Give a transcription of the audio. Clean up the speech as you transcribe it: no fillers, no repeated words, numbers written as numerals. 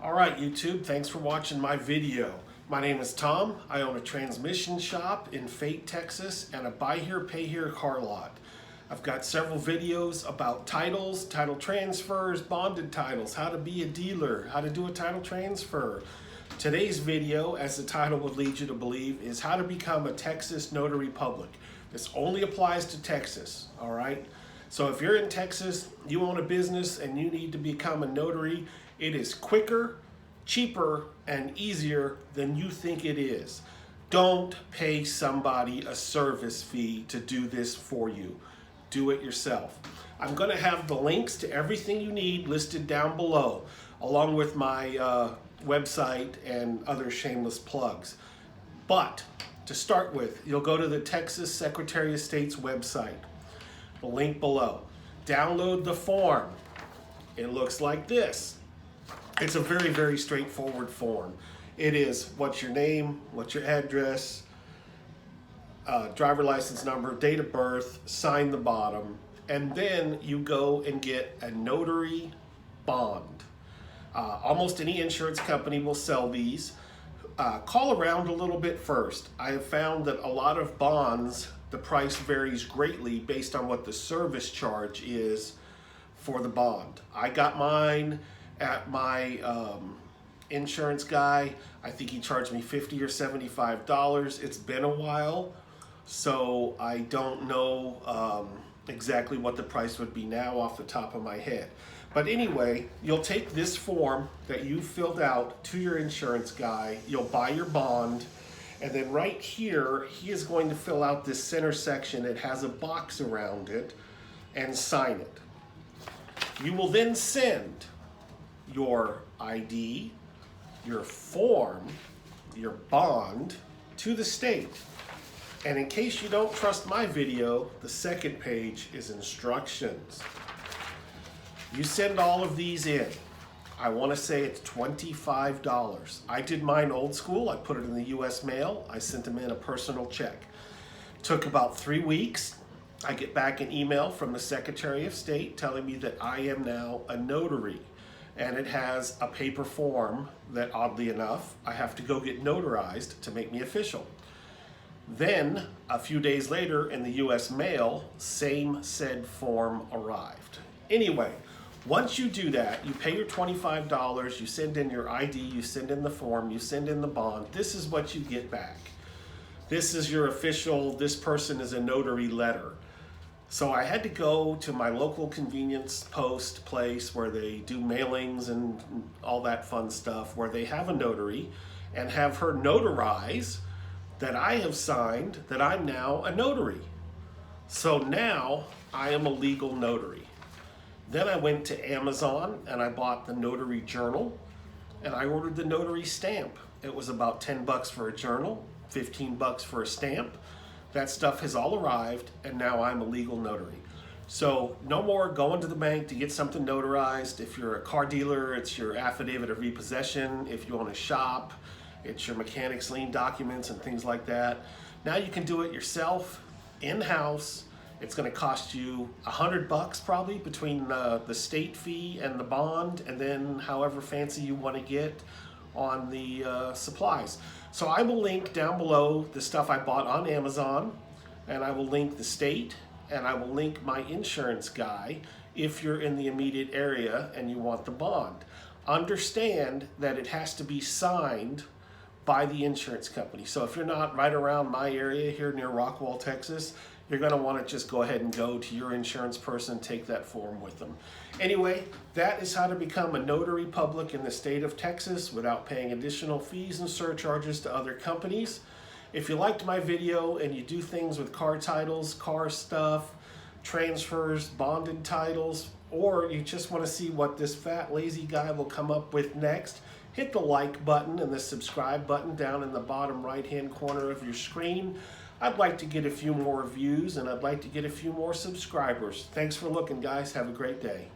All right, YouTube, thanks for watching my video. My name is Tom. I own a transmission shop in Fate, Texas, and a buy here, pay here car lot. I've got several videos about titles, title transfers, bonded titles, how to be a dealer, how to do a title transfer. Today's video, as the title would lead you to believe, is how to become a Texas notary public. This only applies to Texas, all right? So if you're in Texas, you own a business and you need to become a notary, it is quicker, cheaper, and easier than you think it is. Don't pay somebody a service fee to do this for you. Do it yourself. I'm going to have the links to everything you need listed down below, along with my website and other shameless plugs. But to start with, you'll go to the Texas Secretary of State's website. The link below. Download the form. It looks like this. It's a very, very straightforward form. It is what's your name, what's your address, driver license number, date of birth, sign the bottom, and then you go and get a notary bond. Almost any insurance company will sell these. Call around a little bit first. I have found that a lot of bonds, the price varies greatly based on what the service charge is for the bond. I got mine at my insurance guy. I think he charged me $50 or $75. It's been a while, so I don't know exactly what the price would be now off the top of my head. But anyway, you'll take this form that you filled out to your insurance guy, you'll buy your bond, and then right here, he is going to fill out this center section. It has a box around it, and sign it. You will then send your ID, your form, your bond to the state. And in case you don't trust my video, the second page is instructions. You send all of these in. I want to say it's $25. I did mine old school. I put it in the US mail. I sent them in a personal check. Took about 3 weeks. I get back an email from the Secretary of State telling me that I am now a notary. And it has a paper form that, oddly enough, I have to go get notarized to make me official. Then, a few days later in the US mail, same said form arrived. Anyway, once you do that, you pay your $25, you send in your ID, you send in the form, you send in the bond. This is what you get back. This is your official, this person is a notary letter. So I had to go to my local convenience post place where they do mailings and all that fun stuff, where they have a notary, and have her notarize that I have signed that I'm now a notary. So now I am a legal notary. Then I went to Amazon and I bought the notary journal and I ordered the notary stamp. It was about 10 bucks for a journal, 15 bucks for a stamp. That stuff has all arrived and now I'm a legal notary. So no more going to the bank to get something notarized. If you're a car dealer, it's your affidavit of repossession. If you own a shop, it's your mechanic's lien documents and things like that. Now you can do it yourself, in-house. It's going to cost you $100 probably between the state fee and the bond, and then however fancy you want to get on the supplies. So I will link down below the stuff I bought on Amazon, and I will link the state, and I will link my insurance guy if you're in the immediate area and you want the bond. Understand that it has to be signed by the insurance company. So if you're not right around my area here near Rockwall, Texas, you're going to want to just go ahead and go to your insurance person, take that form with them. Anyway, that is how to become a notary public in the state of Texas without paying additional fees and surcharges to other companies. If you liked my video and you do things with car titles, car stuff, transfers, bonded titles, or you just want to see what this fat lazy guy will come up with next, hit the like button and the subscribe button down in the bottom right hand corner of your screen. I'd like to get a few more views and I'd like to get a few more subscribers. Thanks for looking, guys. Have a great day.